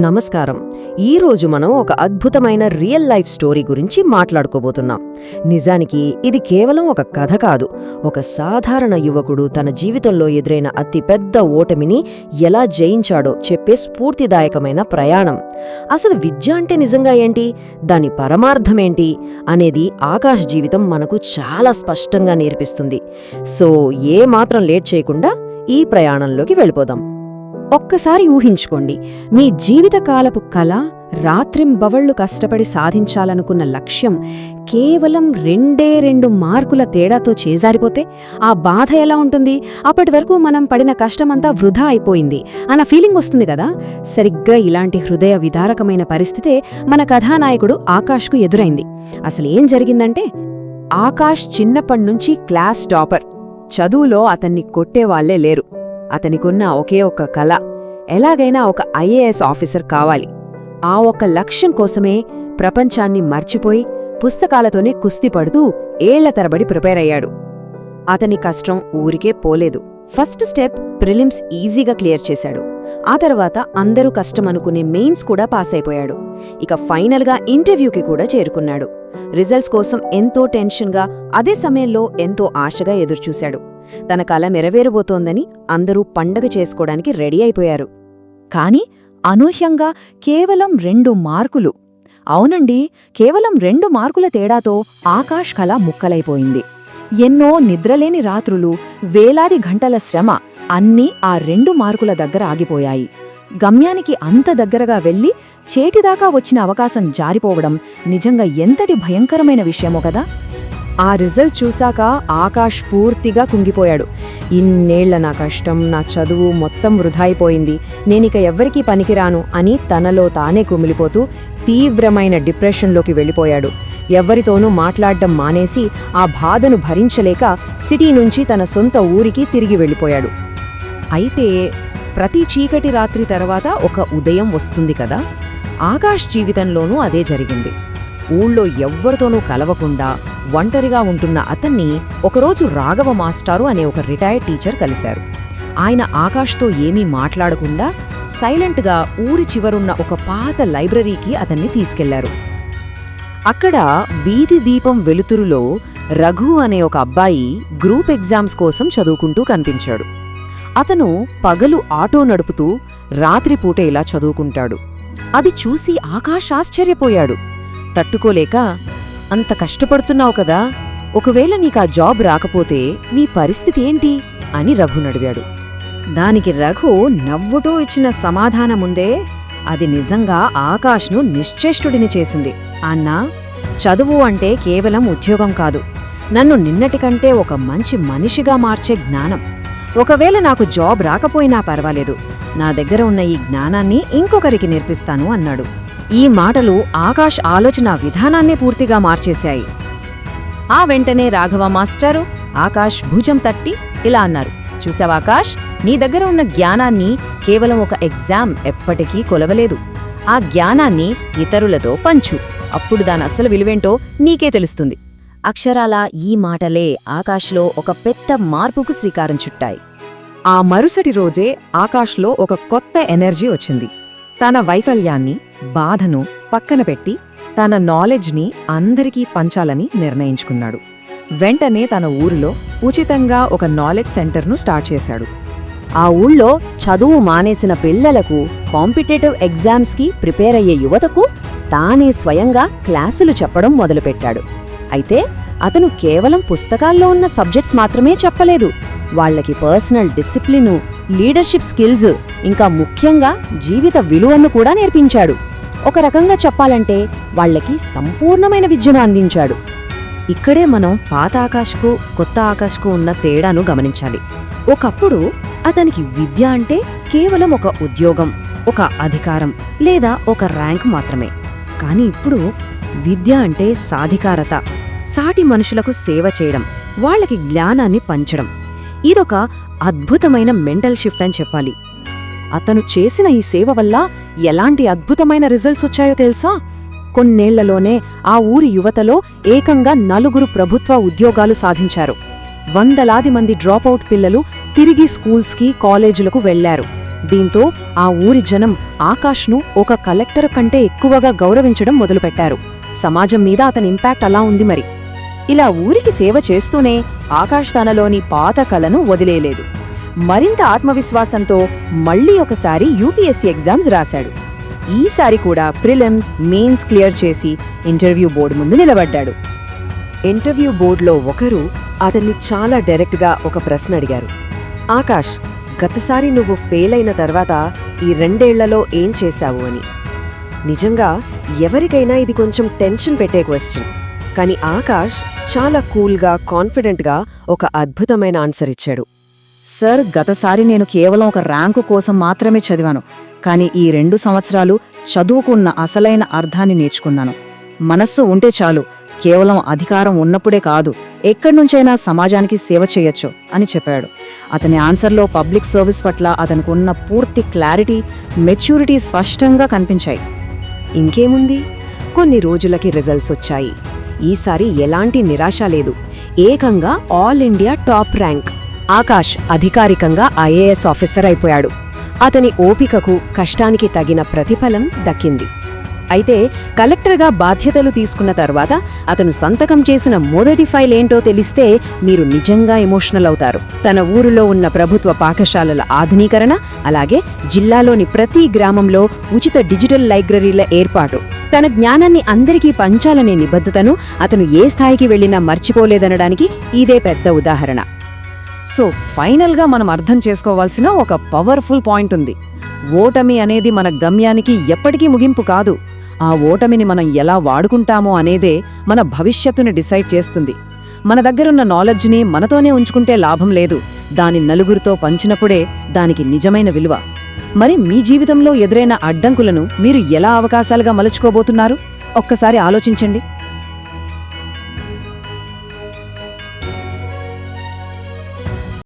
నమస్కారం. ఈరోజు మనం ఒక అద్భుతమైన రియల్ లైఫ్ స్టోరీ గురించి మాట్లాడుకోబోతున్నాం. నిజానికి ఇది కేవలం ఒక కథ కాదు. ఒక సాధారణ యువకుడు తన జీవితంలో ఎదురైన అతి పెద్ద ఓటమిని ఎలా జయించాడో చెప్పే స్ఫూర్తిదాయకమైన ప్రయాణం. అసలు విద్య అంటే నిజంగా ఏంటి, దాని పరమార్థమేంటి అనేది ఆకాష్ జీవితం మనకు చాలా స్పష్టంగా నేర్పిస్తుంది. సో ఏమాత్రం లేట్ చేయకుండా ఈ ప్రయాణంలోకి వెళ్ళిపోదాం. ఒక్కసారి ఊహించుకోండి, మీ జీవితకాలపు కల, రాత్రింబవళ్లు కష్టపడి సాధించాలనుకున్న లక్ష్యం కేవలం 2 మార్కుల తేడాతో చేజారిపోతే ఆ బాధ ఎలా ఉంటుంది? అప్పటి వరకు మనం పడిన కష్టమంతా వృధా అయిపోయింది అన్న ఫీలింగ్ వస్తుంది కదా. సరిగ్గా ఇలాంటి హృదయ విదారకమైన పరిస్థితే మన కథానాయకుడు ఆకాష్కు ఎదురైంది. అసలు ఏం జరిగిందంటే, ఆకాష్ చిన్నప్పటినుంచి క్లాస్ టాపర్. చదువులో అతన్ని కొట్టేవాళ్లే లేరు. అతనికున్న ఒకే ఒక్క కల, ఎలాగైనా ఒక ఐఏఎస్ ఆఫీసర్ కావాలి. ఆ ఒక్క లక్ష్యం కోసమే ప్రపంచాన్ని మర్చిపోయి పుస్తకాలతోనే కుస్తీ పడుతూ ఏళ్ల తరబడి ప్రిపేర్ అయ్యాడు. అతని కష్టం ఊరికే పోలేదు. ఫస్ట్ స్టెప్ ప్రిలిమ్స్ ఈజీగా క్లియర్ చేశాడు. ఆ తర్వాత అందరూ కష్టమనుకునే మెయిన్స్ కూడా పాస్ అయిపోయాడు. ఇక ఫైనల్గా ఇంటర్వ్యూకి కూడా చేరుకున్నాడు. రిజల్ట్స్ కోసం ఎంతో టెన్షన్గా, అదే సమయంలో ఎంతో ఆశగా ఎదురుచూశాడు. తన కల నెరవేరబోతోందని అందరూ పండగ చేసుకోవడానికి రెడీ అయిపోయారు. కాని అనూహ్యంగా కేవలం 2 మార్కులు, అవునండి, కేవలం 2 మార్కుల తేడాతో ఆకాష్ కల ముక్కలైపోయింది. ఎన్నో నిద్రలేని రాత్రులు, వేలాది గంటల శ్రమ అన్నీ ఆ 2 మార్కుల దగ్గర ఆగిపోయాయి. గమ్యానికి అంత దగ్గరగా వెళ్లి చేటిదాకా వచ్చిన అవకాశం జారిపోవడం నిజంగా ఎంతటి భయంకరమైన విషయమో కదా. ఆ రిజల్ట్ చూశాక ఆకాష్ పూర్తిగా కుంగిపోయాడు. ఇన్నేళ్ల నా కష్టం, నా చదువు మొత్తం వృధా అయిపోయింది, నేనిక ఎవ్వరికీ పనికిరాను అని తనలో తానే కుమిలిపోతూ తీవ్రమైన డిప్రెషన్లోకి వెళ్ళిపోయాడు. ఎవ్వరితోనూ మాట్లాడ్డం మానేసి ఆ బాధను భరించలేక సిటీ నుంచి తన సొంత ఊరికి తిరిగి వెళ్ళిపోయాడు. అయితే ప్రతి చీకటి రాత్రి తర్వాత ఒక ఉదయం వస్తుంది కదా. ఆకాష్ జీవితంలోనూ అదే జరిగింది. ఊళ్ళో ఎవ్వరితోనూ కలవకుండా ఒంటరిగా ఉంటున్న అతన్ని ఒకరోజు రాఘవ మాస్టారు అనే ఒక రిటైర్డ్ టీచర్ కలిశారు. ఆయన ఆకాష్తో ఏమీ మాట్లాడకుండా సైలెంట్గా ఊరి చివరున్న ఒక పాత లైబ్రరీకి అతన్ని తీసుకెళ్లారు. అక్కడ వీధి దీపం వెలుతురులో రఘు అనే ఒక అబ్బాయి గ్రూప్ ఎగ్జామ్స్ కోసం చదువుకుంటూ కనిపించాడు. అతను పగలు ఆటో నడుపుతూ రాత్రిపూట ఇలా చదువుకుంటాడు. అది చూసి ఆకాష్ ఆశ్చర్యపోయాడు. తట్టుకోలేక, అంత కష్టపడుతున్నావు కదా, ఒకవేళ నీకా జాబ్ రాకపోతే నీ పరిస్థితి ఏంటి అని రఘునడిగాడు. దానికి రఘు నవ్వుటూ ఇచ్చిన సమాధానముందే అది నిజంగా ఆకాష్ను నిశ్చేష్టుడిని చేసింది. అన్నా, చదువు అంటే కేవలం ఉద్యోగం కాదు, నన్ను నిన్నటికంటే ఒక మంచి మనిషిగా మార్చే జ్ఞానం. ఒకవేళ నాకు జాబ్ రాకపోయినా పర్వాలేదు, నా దగ్గర ఉన్న ఈ జ్ఞానాన్ని ఇంకొకరికి నేర్పిస్తాను అన్నాడు. ఈ మాటలు ఆకాష్ ఆలోచన విధానాన్నే పూర్తిగా మార్చేశాయి. ఆ వెంటనే రాఘవ మాస్టారు ఆకాష్ భుజం తట్టి ఇలా అన్నారు, చూసావాకాష్, నీ దగ్గర ఉన్న జ్ఞానాన్ని కేవలం ఒక ఎగ్జామ్ ఎప్పటికీ కొలవలేదు. ఆ జ్ఞానాన్ని ఇతరులతో పంచు, అప్పుడు దాని అస్సలు విలువేంటో నీకే తెలుస్తుంది. అక్షరాలా ఈ మాటలే ఆకాష్లో ఒక పెద్ద మార్పుకు శ్రీకారం చుట్టాయి. ఆ మరుసటి రోజే ఆకాష్లో ఒక కొత్త ఎనర్జీ వచ్చింది. తన వైఫల్యాన్ని, బాధను పక్కన పెట్టి తన నాలెడ్జ్ని అందరికీ పంచాలని నిర్ణయించుకున్నాడు. వెంటనే తన ఊరిలో ఉచితంగా ఒక నాలెడ్జ్ సెంటర్ను స్టార్ట్ చేశాడు. ఆ ఊళ్ళో చదువు మానేసిన పిల్లలకు, కాంపిటేటివ్ ఎగ్జామ్స్కి ప్రిపేర్ అయ్యే యువతకు తానే స్వయంగా క్లాసులు చెప్పడం మొదలుపెట్టాడు. అయితే అతను కేవలం పుస్తకాల్లో ఉన్న సబ్జెక్ట్స్ మాత్రమే చెప్పలేదు. వాళ్లకి పర్సనల్ డిసిప్లిను, లీడర్షిప్ స్కిల్స్, ఇంకా ముఖ్యంగా జీవిత విలువను కూడా నేర్పించాడు. ఒక రకంగా చెప్పాలంటే వాళ్లకి సంపూర్ణమైన విద్యను అందించాడు. ఇక్కడే మనం పాత ఆకాష్కు, కొత్త ఆకాష్కు ఉన్న తేడాను గమనించాలి. ఒకప్పుడు అతనికి విద్య అంటే కేవలం ఒక ఉద్యోగం, ఒక అధికారం లేదా ఒక ర్యాంక్ మాత్రమే. కాని ఇప్పుడు విద్య అంటే సాధికారత, సాటి మనుషులకు సేవ చేయడం, వాళ్లకి జ్ఞానాన్ని పంచడం. ఇదొక అద్భుతమైన మెంటల్ షిఫ్ట్ అని చెప్పాలి. అతను చేసిన ఈ సేవ వల్ల ఎలాంటి అద్భుతమైన రిజల్ట్స్ వచ్చాయో తెలుసా? కొన్నేళ్లలోనే ఆ ఊరి యువతలో ఏకంగా 4 ప్రభుత్వ ఉద్యోగాలు సాధించారు. వందలాది మంది డ్రాపౌట్ పిల్లలు తిరిగి స్కూల్స్కి, కాలేజీలకు వెళ్లారు. దీంతో ఆ ఊరి జనం ఆకాష్ను ఒక కలెక్టర్ కంటే ఎక్కువగా గౌరవించడం మొదలుపెట్టారు. సమాజం మీద అతని ఇంపాక్ట్ అలా ఉంది మరి. ఇలా ఊరికి సేవ చేస్తూనే ఆకాష్ తనలోని పాత కలను వదిలేలేదు. మరింత ఆత్మవిశ్వాసంతో మళ్లీ ఒకసారి యూపీఎస్సీ ఎగ్జామ్స్ రాశాడు. ఈసారి కూడా ప్రిలిమ్స్, మెయిన్స్ క్లియర్ చేసి ఇంటర్వ్యూ బోర్డు ముందు నిలబడ్డాడు. ఇంటర్వ్యూ బోర్డులో ఒకరు అతన్ని చాలా డైరెక్ట్గా ఒక ప్రశ్న అడిగారు. ఆకాష్, గతసారి నువ్వు ఫెయిల్ అయిన తర్వాత ఈ 2 ఏళ్లలో ఏం చేశావు అని. నిజంగా ఎవరికైనా ఇది కొంచెం టెన్షన్ పెట్టే క్వశ్చన్. కానీ ఆకాష్ చాలా కూల్గా, కాన్ఫిడెంట్గా ఒక అద్భుతమైన ఆన్సర్ ఇచ్చాడు. సార్, గతసారి నేను కేవలం ఒక ర్యాంకు కోసం మాత్రమే చదివాను. కానీ ఈ 2 సంవత్సరాలు చదువుకున్న అసలైన అర్థాన్ని నేర్చుకున్నాను. మనస్సు ఉంటే చాలు, కేవలం అధికారం ఉన్నప్పుడే కాదు, ఎక్కడ్నుంచైనా సమాజానికి సేవ చేయొచ్చు అని చెప్పాడు. అతని ఆన్సర్లో పబ్లిక్ సర్వీస్ పట్ల అతనుకున్న పూర్తి క్లారిటీ, మెచ్యూరిటీ స్పష్టంగా కనిపించాయి. ఇంకేముంది, కొన్ని రోజులకి రిజల్ట్స్ వచ్చాయి. ఈసారి ఎలాంటి నిరాశ లేదు. ఏకంగా all India top rank. Akash అధికారికంగా ఐఏఎస్ ఆఫీసర్ అయిపోయాడు. అతని ఓపికకు, కష్టానికి తగిన ప్రతిఫలం దక్కింది. అయితే కలెక్టర్గా బాధ్యతలు తీసుకున్న తర్వాత అతను సంతకం చేసిన మొదటి ఫైల్ ఏంటో తెలిస్తే మీరు నిజంగా ఎమోషనల్ అవుతారు. తన ఊరిలో ఉన్న ప్రభుత్వ పాఠశాలల ఆధునీకరణ, అలాగే జిల్లాలోని ప్రతి గ్రామంలో ఉచిత డిజిటల్ లైబ్రరీల ఏర్పాటు, తన జ్ఞానాన్ని అందరికీ పంచాలనే నిబద్ధతను అతను ఏ స్థాయికి వెళ్లినా మర్చిపోలేదనడానికి ఇదే పెద్ద ఉదాహరణ. సో ఫైనల్గా మనం అర్థం చేసుకోవాల్సిన ఒక పవర్ఫుల్ పాయింట్ ఉంది. ఓటమి అనేది మన గమ్యానికి ఎప్పటికీ ముగింపు కాదు. ఆ ఓటమిని మనం ఎలా వాడుకుంటామో అనేదే మన భవిష్యత్తుని డిసైడ్ చేస్తుంది. మన దగ్గరున్న నాలెడ్జ్ని మనతోనే ఉంచుకుంటే లాభం లేదు, దాని నలుగురితో పంచినప్పుడే దానికి నిజమైన విలువ. మరి మీ జీవితంలో ఎదురైన అడ్డంకులను మీరు ఎలా అవకాశాలుగా మలుచుకోబోతున్నారు? ఒక్కసారి ఆలోచించండి.